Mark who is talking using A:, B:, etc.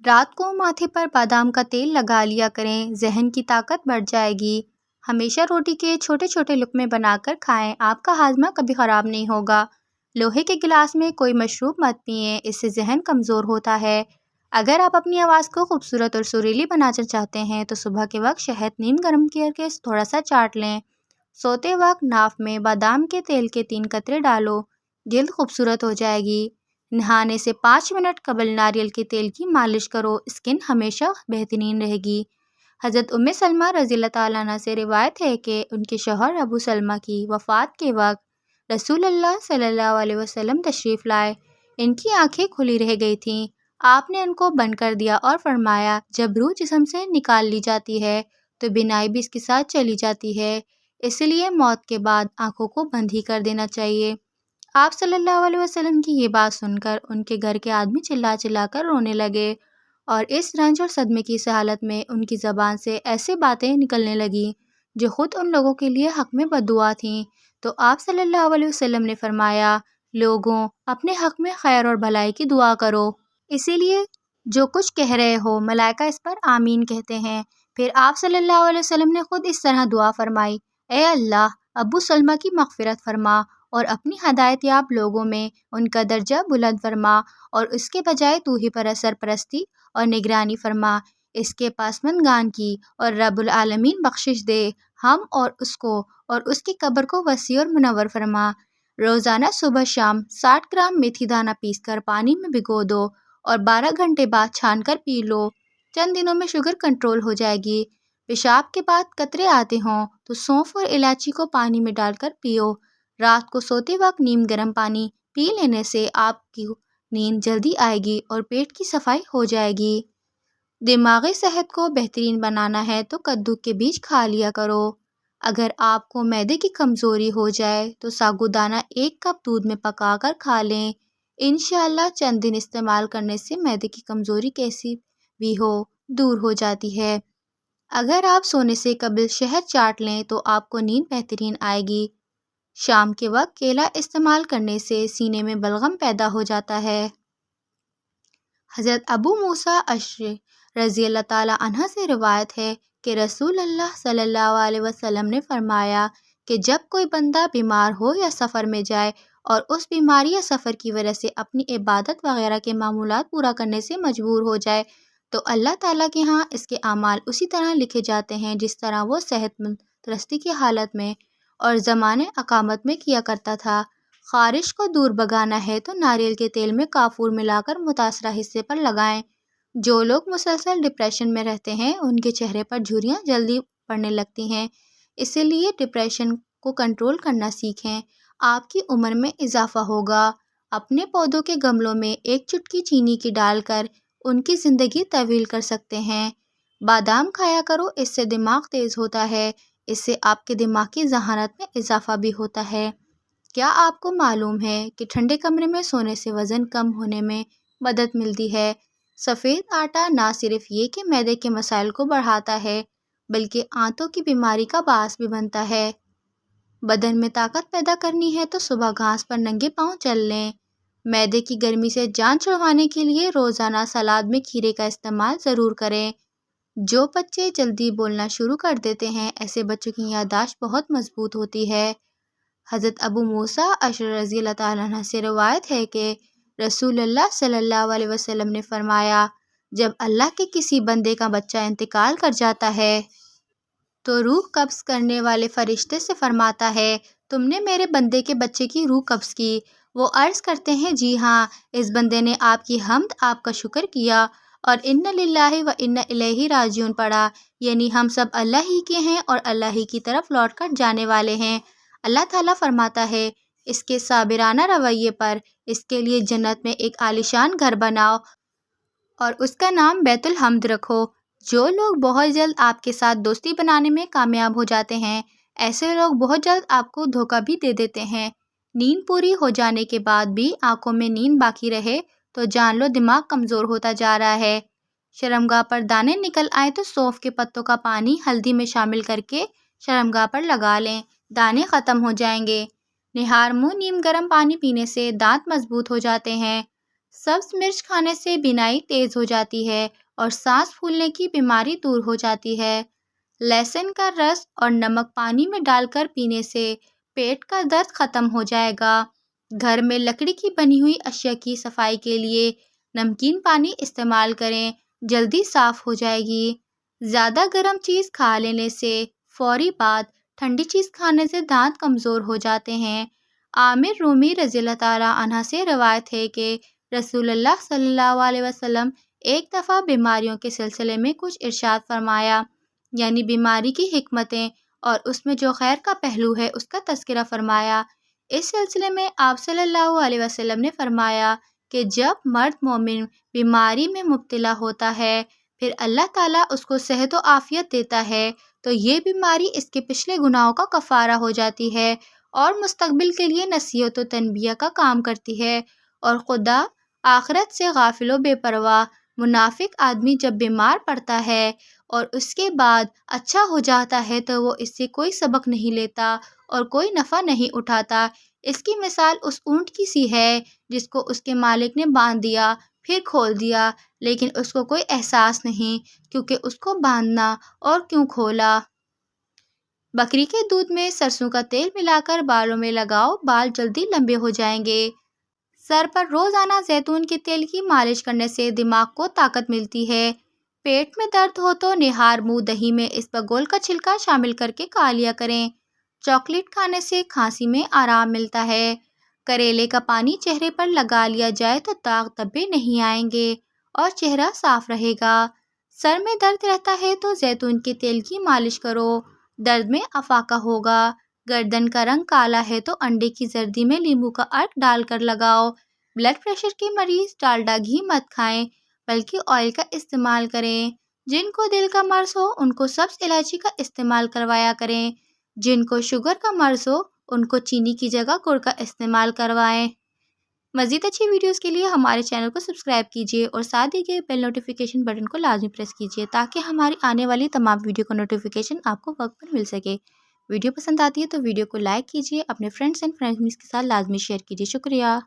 A: رات کو ماتھے پر بادام کا تیل لگا لیا کریں، ذہن کی طاقت بڑھ جائے گی۔ ہمیشہ روٹی کے چھوٹے چھوٹے لقمے بنا کر کھائیں، آپ کا ہاضمہ کبھی خراب نہیں ہوگا۔ لوہے کے گلاس میں کوئی مشروب مت پئیں، اس سے ذہن کمزور ہوتا ہے۔ اگر آپ اپنی آواز کو خوبصورت اور سریلی بنانا چاہتے ہیں تو صبح کے وقت شہد نیم گرم کر کے تھوڑا سا چاٹ لیں۔ سوتے وقت ناف میں بادام کے تیل کے 3 قطرے ڈالو، جلد خوبصورت ہو جائے گی۔ نہانے سے 5 منٹ قبل ناریل کے تیل کی مالش کرو، اسکن ہمیشہ بہترین رہے گی۔ حضرت ام سلمہ رضی اللہ تعالیٰ عنہ سے روایت ہے کہ ان کے شوہر ابو سلمہ کی وفات کے وقت رسول اللہ صلی اللہ علیہ وسلم تشریف لائے۔ ان کی آنکھیں کھلی رہ گئی تھیں، آپ نے ان کو بند کر دیا اور فرمایا، جب روح جسم سے نکال لی جاتی ہے تو بینائی بھی اس کے ساتھ چلی جاتی ہے، اس لیے موت کے بعد آنکھوں کو بند ہی کر دینا چاہیے۔ آپ صلی اللہ علیہ وسلم کی یہ بات سن کر ان کے گھر کے آدمی چلا چلا کر رونے لگے، اور اس رنج اور صدمے کی حالت میں ان کی زبان سے ایسے باتیں نکلنے لگیں جو خود ان لوگوں کے لیے حق میں بددعا تھیں۔ تو آپ صلی اللہ علیہ وسلم نے فرمایا، لوگوں، اپنے حق میں خیر اور بھلائی کی دعا کرو، اسی لیے جو کچھ کہہ رہے ہو ملائکہ اس پر آمین کہتے ہیں۔ پھر آپ صلی اللہ علیہ وسلم نے خود اس طرح دعا فرمائی، اے اللہ، ابو سلمہ کی مغفرت فرما اور اپنی ہدایت یاب لوگوں میں ان کا درجہ بلند فرما، اور اس کے بجائے تو ہی پر سرپرستی اور نگرانی فرما اس کے پسماندگان کی، اور رب العالمین بخشش دے ہم اور اس کو، اور اس کی قبر کو وسیع اور منور فرما۔ روزانہ صبح شام 60 گرام میتھی دانہ پیس کر پانی میں بھگو دو اور 12 گھنٹے بعد چھان کر پی لو، چند دنوں میں شوگر کنٹرول ہو جائے گی۔ پیشاب کے بعد قطرے آتے ہوں تو سونف اور الائچی کو پانی میں ڈال کر پیو۔ رات کو سوتے وقت نیم گرم پانی پی لینے سے آپ کی نیند جلدی آئے گی اور پیٹ کی صفائی ہو جائے گی۔ دماغی صحت کو بہترین بنانا ہے تو کدو کے بیج کھا لیا کرو۔ اگر آپ کو معدے کی کمزوری ہو جائے تو ساگودانہ 1 کپ دودھ میں پکا کر کھا لیں، انشاءاللہ چند دن استعمال کرنے سے معدے کی کمزوری کیسی بھی ہو دور ہو جاتی ہے۔ اگر آپ سونے سے قبل شہد چاٹ لیں تو آپ کو نیند بہترین آئے گی۔ شام کے وقت کیلا استعمال کرنے سے سینے میں بلغم پیدا ہو جاتا ہے۔ حضرت ابو موسیٰ اشعری رضی اللہ تعالیٰ عنہ سے روایت ہے کہ رسول اللہ صلی اللہ علیہ وسلم نے فرمایا کہ جب کوئی بندہ بیمار ہو یا سفر میں جائے اور اس بیماری یا سفر کی وجہ سے اپنی عبادت وغیرہ کے معمولات پورا کرنے سے مجبور ہو جائے تو اللہ تعالیٰ کے ہاں اس کے اعمال اسی طرح لکھے جاتے ہیں جس طرح وہ صحت مند تندرستی کی حالت میں اور زمانے اقامت میں کیا کرتا تھا۔ خارش کو دور بھگانا ہے تو ناریل کے تیل میں کافور ملا کر متاثرہ حصے پر لگائیں۔ جو لوگ مسلسل ڈپریشن میں رہتے ہیں ان کے چہرے پر جھریاں جلدی پڑنے لگتی ہیں، اسی لیے ڈپریشن کو کنٹرول کرنا سیکھیں، آپ کی عمر میں اضافہ ہوگا۔ اپنے پودوں کے گملوں میں 1 چٹکی چینی کی ڈال کر ان کی زندگی طویل کر سکتے ہیں۔ بادام کھایا کرو، اس سے دماغ تیز ہوتا ہے، اس سے آپ کے دماغ کی ذہانت میں اضافہ بھی ہوتا ہے۔ کیا آپ کو معلوم ہے کہ ٹھنڈے کمرے میں سونے سے وزن کم ہونے میں مدد ملتی ہے؟ سفید آٹا نہ صرف یہ کہ معدے کے مسائل کو بڑھاتا ہے بلکہ آنتوں کی بیماری کا باعث بھی بنتا ہے۔ بدن میں طاقت پیدا کرنی ہے تو صبح گھاس پر ننگے پاؤں چل لیں۔ معدے کی گرمی سے جان چھڑوانے کے لیے روزانہ سلاد میں کھیرے کا استعمال ضرور کریں۔ جو بچے جلدی بولنا شروع کر دیتے ہیں ایسے بچوں کی یادداشت بہت مضبوط ہوتی ہے۔ حضرت ابو موسیٰ اشعری رضی اللہ تعالیٰ عنہ سے روایت ہے کہ رسول اللہ صلی اللہ علیہ وسلم نے فرمایا، جب اللہ کے کسی بندے کا بچہ انتقال کر جاتا ہے تو روح قبض کرنے والے فرشتے سے فرماتا ہے، تم نے میرے بندے کے بچے کی روح قبض کی؟ وہ عرض کرتے ہیں، جی ہاں، اس بندے نے آپ کی حمد، آپ کا شکر کیا اور انا للہ و انا الیہ راجعون پڑھا، یعنی ہم سب اللہ ہی کے ہیں اور اللہ ہی کی طرف لوٹ کر جانے والے ہیں۔ اللہ تعالیٰ فرماتا ہے، اس کے صابرانہ رویے پر اس کے لیے جنت میں ایک عالیشان گھر بناؤ اور اس کا نام بیت الحمد رکھو۔ جو لوگ بہت جلد آپ کے ساتھ دوستی بنانے میں کامیاب ہو جاتے ہیں ایسے لوگ بہت جلد آپ کو دھوکہ بھی دے دیتے ہیں۔ نیند پوری ہو جانے کے بعد بھی آنکھوں میں نیند باقی رہے تو جان لو دماغ کمزور ہوتا جا رہا ہے۔ شرمگاہ پر دانے نکل آئے تو سونف کے پتوں کا پانی ہلدی میں شامل کر کے شرمگاہ پر لگا لیں، دانے ختم ہو جائیں گے۔ نہار منہ نیم گرم پانی پینے سے دانت مضبوط ہو جاتے ہیں۔ سبز مرچ کھانے سے بینائی تیز ہو جاتی ہے اور سانس پھولنے کی بیماری دور ہو جاتی ہے۔ لہسن کا رس اور نمک پانی میں ڈال کر پینے سے پیٹ کا درد ختم ہو جائے گا۔ گھر میں لکڑی کی بنی ہوئی اشیاء کی صفائی کے لیے نمکین پانی استعمال کریں، جلدی صاف ہو جائے گی۔ زیادہ گرم چیز کھا لینے سے فوری بعد ٹھنڈی چیز کھانے سے دانت کمزور ہو جاتے ہیں۔ عامر رومی رضی اللہ تعالیٰ عنہ سے روایت ہے کہ رسول اللہ صلی اللہ علیہ وسلم ایک دفعہ بیماریوں کے سلسلے میں کچھ ارشاد فرمایا، یعنی بیماری کی حکمتیں اور اس میں جو خیر کا پہلو ہے اس کا تذکرہ فرمایا۔ اس سلسلے میں آپ صلی اللہ علیہ وسلم نے فرمایا کہ جب مرد مومن بیماری میں مبتلا ہوتا ہے پھر اللہ تعالیٰ اس کو صحت و عافیت دیتا ہے تو یہ بیماری اس کے پچھلے گناہوں کا کفارہ ہو جاتی ہے اور مستقبل کے لیے نصیحت و تنبیہ کا کام کرتی ہے۔ اور خدا آخرت سے غافل و بے پرواہ منافق آدمی جب بیمار پڑتا ہے اور اس کے بعد اچھا ہو جاتا ہے تو وہ اس سے کوئی سبق نہیں لیتا اور کوئی نفع نہیں اٹھاتا۔ اس کی مثال اس اونٹ کی سی ہے جس کو اس کے مالک نے باندھ دیا پھر کھول دیا، لیکن اس کو کوئی احساس نہیں کیونکہ اس کو باندھنا اور کیوں کھولا۔ بکری کے دودھ میں سرسوں کا تیل ملا کر بالوں میں لگاؤ، بال جلدی لمبے ہو جائیں گے۔ سر پر روزانہ زیتون کے تیل کی مالش کرنے سے دماغ کو طاقت ملتی ہے۔ پیٹ میں درد ہو تو نہار منہ دہی میں اسبگول کا چھلکا شامل کر کے کھا لیا کریں۔ چاکلیٹ کھانے سے کھانسی میں آرام ملتا ہے۔ کریلے کا پانی چہرے پر لگا لیا جائے تو داغ دھبے نہیں آئیں گے اور چہرہ صاف رہے گا۔ سر میں درد رہتا ہے تو زیتون کے تیل کی مالش کرو، درد میں افاقہ ہوگا۔ گردن کا رنگ کالا ہے تو انڈے کی زردی میں لیموں کا عرق ڈال کر لگاؤ۔ بلڈ پریشر کے مریض ڈالڈا گھی مت کھائیں بلکہ آئل کا استعمال کریں۔ جن کو دل کا مرض ہو ان کو سبز الائچی کا استعمال کروایا کریں۔ جن کو شوگر کا مرض ہو ان کو چینی کی جگہ گڑ کا استعمال کروائیں۔ مزید اچھی ویڈیوز کے لیے ہمارے چینل کو سبسکرائب کیجیے اور ساتھ دی گئے بیل نوٹیفیکیشن بٹن کو لازمی پریس کیجیے تاکہ ہماری آنے والی تمام ویڈیو کا نوٹیفیکیشن آپ کو وقت پر مل سکے۔ ویڈیو پسند آتی ہے تو ویڈیو کو لائک کیجیے، اپنے فرینڈس اینڈ فیملیز کے ساتھ لازمی شیئر کیجیے۔ شکریہ۔